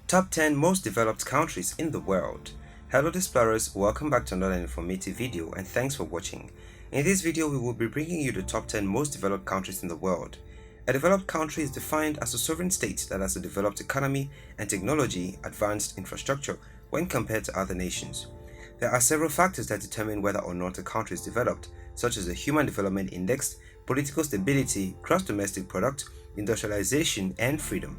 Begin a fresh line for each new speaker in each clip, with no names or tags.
Top 10 most developed countries in the world. Hello explorers, welcome back to another informative video and thanks for watching. In this video we will be bringing you the top 10 most developed countries in the world. A developed country is defined as a sovereign state that has a developed economy and technology advanced infrastructure when compared to other nations. There are several factors that determine whether or not a country is developed, such as the Human Development Index, political stability, gross domestic product, industrialization, and freedom.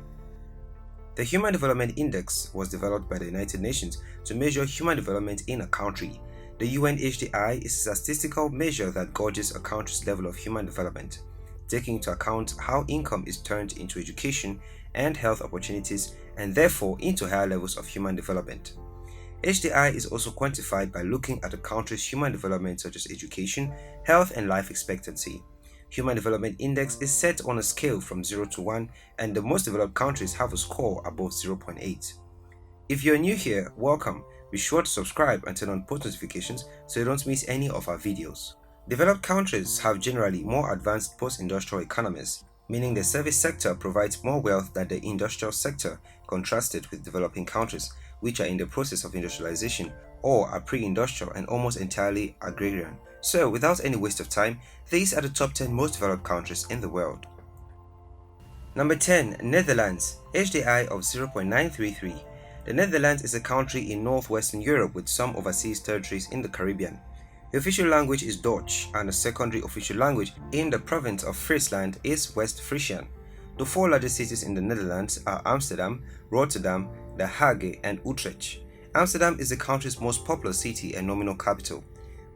The Human Development Index was developed by the United Nations to measure human development in a country. The UNHDI is a statistical measure that gauges a country's level of human development, taking into account how income is turned into education and health opportunities and therefore into higher levels of human development. HDI is also quantified by looking at a country's human development such as education, health and life expectancy. Human Development Index is set on a scale from 0 to 1 and the most developed countries have a score above 0.8. If you're new here, welcome. Be sure to subscribe and turn on post notifications so you don't miss any of our videos. Developed countries have generally more advanced post-industrial economies, meaning the service sector provides more wealth than the industrial sector, contrasted with developing countries, which are in the process of industrialization or are pre-industrial and almost entirely agrarian. So, without any waste of time, these are the top 10 most developed countries in the world. Number 10. Netherlands, HDI of 0.933. The Netherlands is a country in northwestern Europe with some overseas territories in the Caribbean. The official language is Dutch and the secondary official language in the province of Friesland is West Frisian. The four largest cities in the Netherlands are Amsterdam, Rotterdam, The Hague and Utrecht. Amsterdam is the country's most populous city and nominal capital.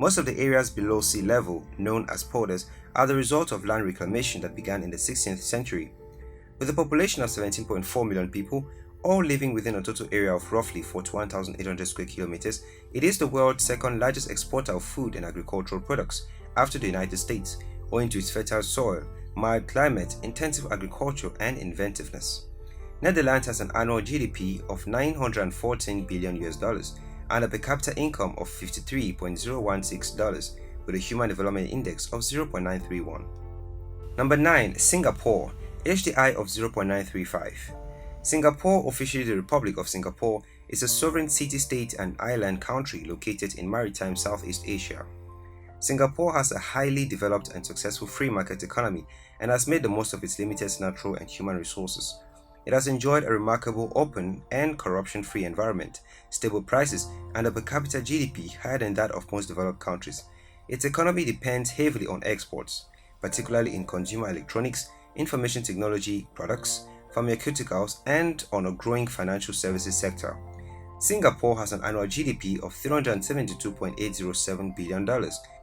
Most of the areas below sea level, known as polders, are the result of land reclamation that began in the 16th century. With a population of 17.4 million people, all living within a total area of roughly 41,800 square kilometers, it is the world's second largest exporter of food and agricultural products after the United States, owing to its fertile soil, mild climate, intensive agriculture, and inventiveness. Netherlands has an annual GDP of $914 billion and a per capita income of $53.016 with a Human Development Index of 0.931. Number 9. Singapore, HDI of 0.935. Singapore, officially the Republic of Singapore, is a sovereign city-state and island country located in maritime Southeast Asia. Singapore has a highly developed and successful free market economy and has made the most of its limited natural and human resources. It has enjoyed a remarkable open and corruption-free environment, stable prices, and a per capita GDP higher than that of most developed countries. Its economy depends heavily on exports, particularly in consumer electronics, information technology products, pharmaceuticals, and on a growing financial services sector. Singapore has an annual GDP of $372.807 billion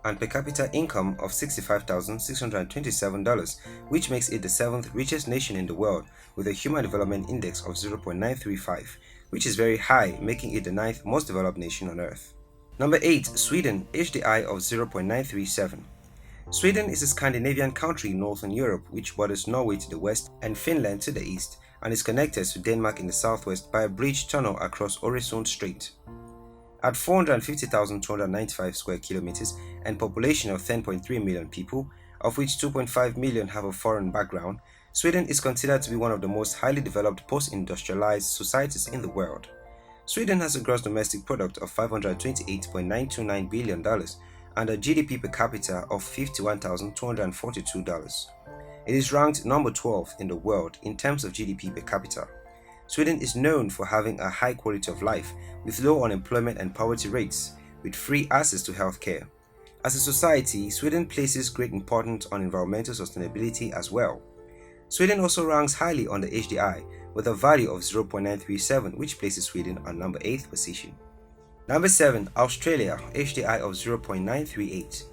and per capita income of $65,627, which makes it the 7th richest nation in the world with a Human Development Index of 0.935, which is very high, making it the 9th most developed nation on earth. Number 8. Sweden, HDI of 0.937. Sweden is a Scandinavian country in northern Europe which borders Norway to the west and Finland to the east, and is connected to Denmark in the southwest by a bridge tunnel across Øresund Strait. At 450,295 square kilometers and population of 10.3 million people, of which 2.5 million have a foreign background, Sweden is considered to be one of the most highly developed post-industrialized societies in the world. Sweden has a gross domestic product of $528.929 billion and a GDP per capita of $51,242. It is ranked number 12 in the world in terms of GDP per capita. Sweden is known for having a high quality of life with low unemployment and poverty rates, with free access to healthcare. As a society, Sweden places great importance on environmental sustainability as well. Sweden also ranks highly on the HDI with a value of 0.937, which places Sweden on number 8th position. Number 7. Australia, HDI of 0.938.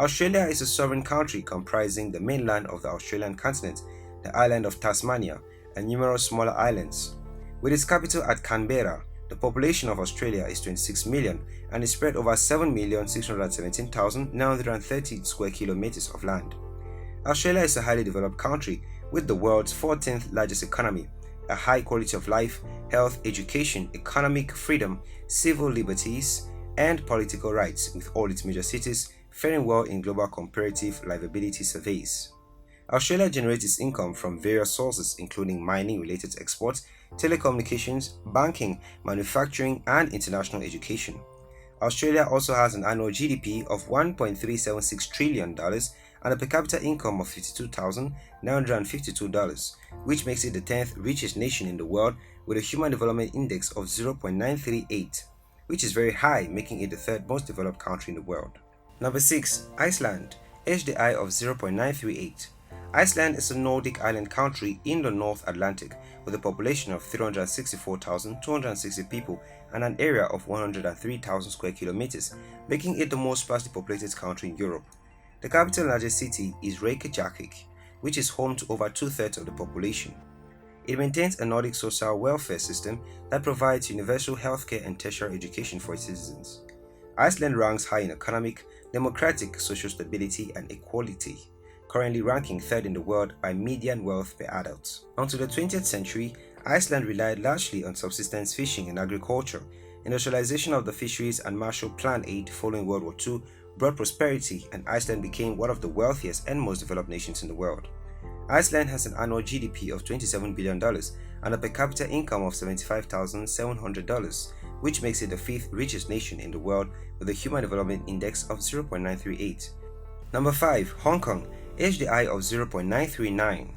Australia is a sovereign country comprising the mainland of the Australian continent, the island of Tasmania, and numerous smaller islands. With its capital at Canberra, the population of Australia is 26 million and is spread over 7,617,930 square kilometers of land. Australia is a highly developed country with the world's 14th largest economy, a high quality of life, health, education, economic freedom, civil liberties, and political rights, with all its major cities faring well in global comparative livability surveys. Australia generates its income from various sources including mining-related exports, telecommunications, banking, manufacturing, and international education. Australia also has an annual GDP of $1.376 trillion and a per capita income of $52,952, which makes it the 10th richest nation in the world with a Human Development Index of 0.938, which is very high, making it the third most developed country in the world. Number 6. Iceland, HDI of 0.938. Iceland is a Nordic island country in the North Atlantic with a population of 364,260 people and an area of 103,000 square kilometers, making it the most sparsely populated country in Europe. The capital and largest city is Reykjavik, which is home to over two-thirds of the population. It maintains a Nordic social welfare system that provides universal healthcare and tertiary education for its citizens. Iceland ranks high in economic, democratic, social stability, and equality, currently ranking third in the world by median wealth per adult. Until the 20th century, Iceland relied largely on subsistence fishing and agriculture. Industrialization of the fisheries and Marshall Plan aid following World War II brought prosperity, and Iceland became one of the wealthiest and most developed nations in the world. Iceland has an annual GDP of $27 billion and a per capita income of $75,700, which makes it the 5th richest nation in the world with a Human Development Index of 0.938. Number 5. Hong Kong, HDI of 0.939.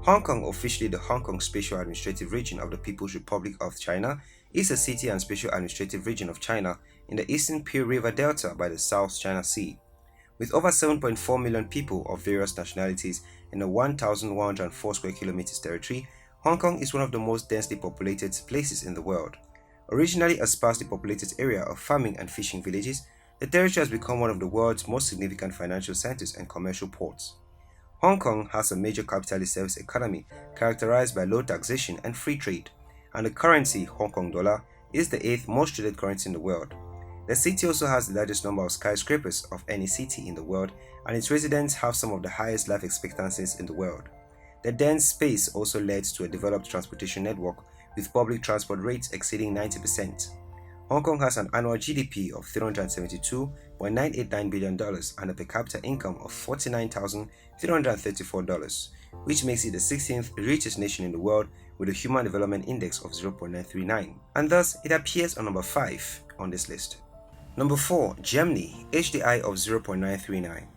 Hong Kong, officially the Hong Kong Special Administrative Region of the People's Republic of China, is a city and special administrative region of China in the eastern Pearl River Delta by the South China Sea. With over 7.4 million people of various nationalities in a 1,104 square kilometers territory, Hong Kong is one of the most densely populated places in the world. Originally a sparsely populated area of farming and fishing villages, the territory has become one of the world's most significant financial centers and commercial ports. Hong Kong has a major capitalist service economy characterized by low taxation and free trade, and the currency, Hong Kong dollar, is the 8th most traded currency in the world. The city also has the largest number of skyscrapers of any city in the world, and its residents have some of the highest life expectancies in the world. The dense space also led to a developed transportation network with public transport rates exceeding 90%. Hong Kong has an annual GDP of $372.989 billion and a per capita income of $49,334, which makes it the 16th richest nation in the world with a Human Development Index of 0.939, and thus it appears on number 5 on this list. Number 4. Germany, HDI of 0.939.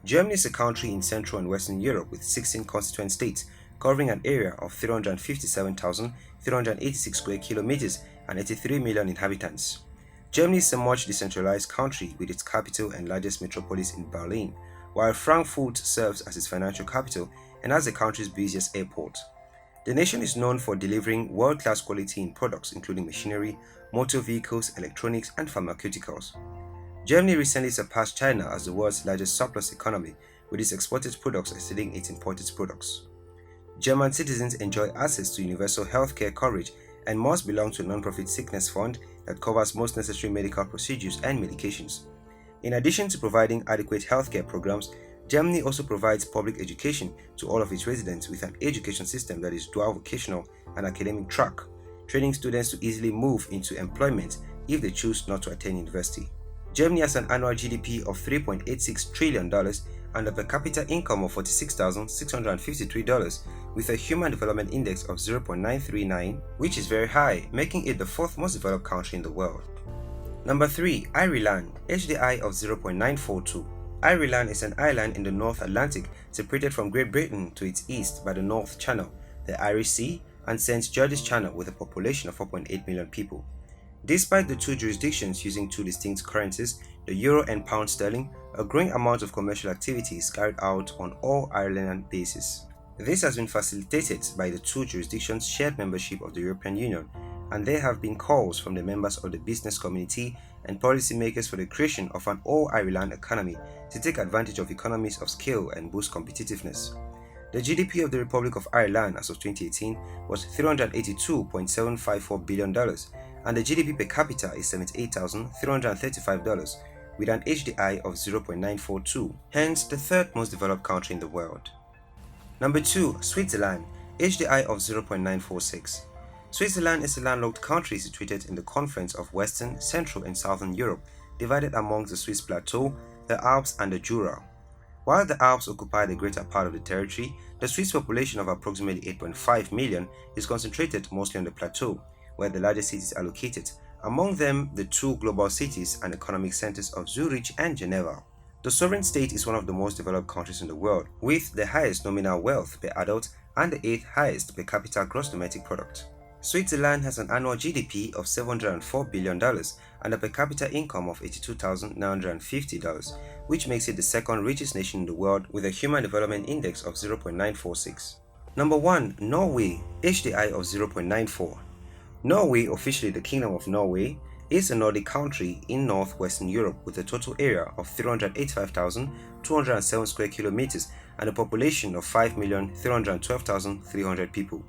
Germany is a country in Central and Western Europe with 16 constituent states covering an area of 357,386 square kilometers and 83 million inhabitants. Germany is a much decentralized country with its capital and largest metropolis in Berlin, while Frankfurt serves as its financial capital and as the country's busiest airport. The nation is known for delivering world-class quality in products including machinery, motor vehicles, electronics, and pharmaceuticals. Germany recently surpassed China as the world's largest surplus economy, with its exported products exceeding its imported products. German citizens enjoy access to universal healthcare coverage and must belong to a non-profit sickness fund that covers most necessary medical procedures and medications. In addition to providing adequate healthcare programs, Germany also provides public education to all of its residents with an education system that is dual vocational and academic track, training students to easily move into employment if they choose not to attend university. Germany has an annual GDP of $3.86 trillion and a per capita income of $46,653 with a Human Development Index of 0.939, which is very high, making it the 4th most developed country in the world. Number 3. Ireland, HDI of 0.942. Ireland is an island in the North Atlantic separated from Great Britain to its east by the North Channel, the Irish Sea, and St. George's Channel with a population of 4.8 million people. Despite the two jurisdictions using two distinct currencies, the euro and pound sterling, a growing amount of commercial activity is carried out on all Ireland bases. This has been facilitated by the two jurisdictions' shared membership of the European Union, and there have been calls from the members of the business community and policymakers for the creation of an all-Ireland economy to take advantage of economies of scale and boost competitiveness. The GDP of the Republic of Ireland as of 2018 was $382.754 billion, and the GDP per capita is $78,335, with an HDI of 0.942, hence the 3rd most developed country in the world. Number 2. Switzerland, HDI of 0.946. Switzerland is a landlocked country situated in the confluence of Western, Central, and Southern Europe, divided amongst the Swiss Plateau, the Alps, and the Jura. While the Alps occupy the greater part of the territory, the Swiss population of approximately 8.5 million is concentrated mostly on the plateau, where the largest cities are located, among them the two global cities and economic centers of Zurich and Geneva. The sovereign state is one of the most developed countries in the world, with the highest nominal wealth per adult and the eighth highest per capita gross domestic product. Switzerland has an annual GDP of $704 billion and a per capita income of $82,950, which makes it the second richest nation in the world with a Human Development Index of 0.946. Number 1. Norway, HDI of 0.94. Norway, officially the Kingdom of Norway, is a Nordic country in northwestern Europe with a total area of 385,207 square kilometers and a population of 5,312,300 people.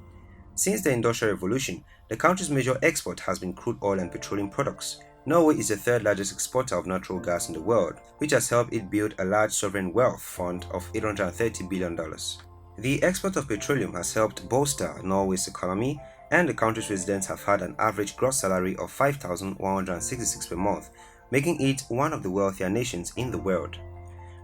Since the Industrial Revolution, the country's major export has been crude oil and petroleum products. Norway is the third largest exporter of natural gas in the world, which has helped it build a large sovereign wealth fund of $830 billion. The export of petroleum has helped bolster Norway's economy, and the country's residents have had an average gross salary of $5,166 per month, making it one of the wealthier nations in the world.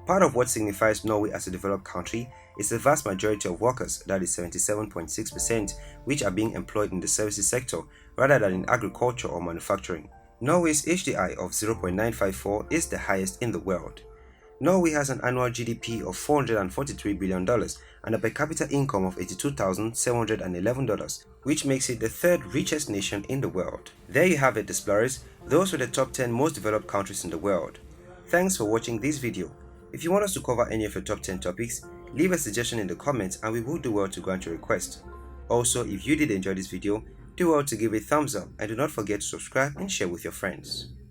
Part of what signifies Norway as a developed country is the vast majority of workers, that is 77.6%, which are being employed in the services sector rather than in agriculture or manufacturing. Norway's HDI of 0.954 is the highest in the world. Norway has an annual GDP of $443 billion and a per capita income of $82,711, which makes it the third richest nation in the world. There you have it, explorers. Those were the top 10 most developed countries in the world. Thanks for watching this video. If you want us to cover any of your top 10 topics, leave a suggestion in the comments and we will do well to grant your request. Also, if you did enjoy this video, do well to give it a thumbs up and do not forget to subscribe and share with your friends.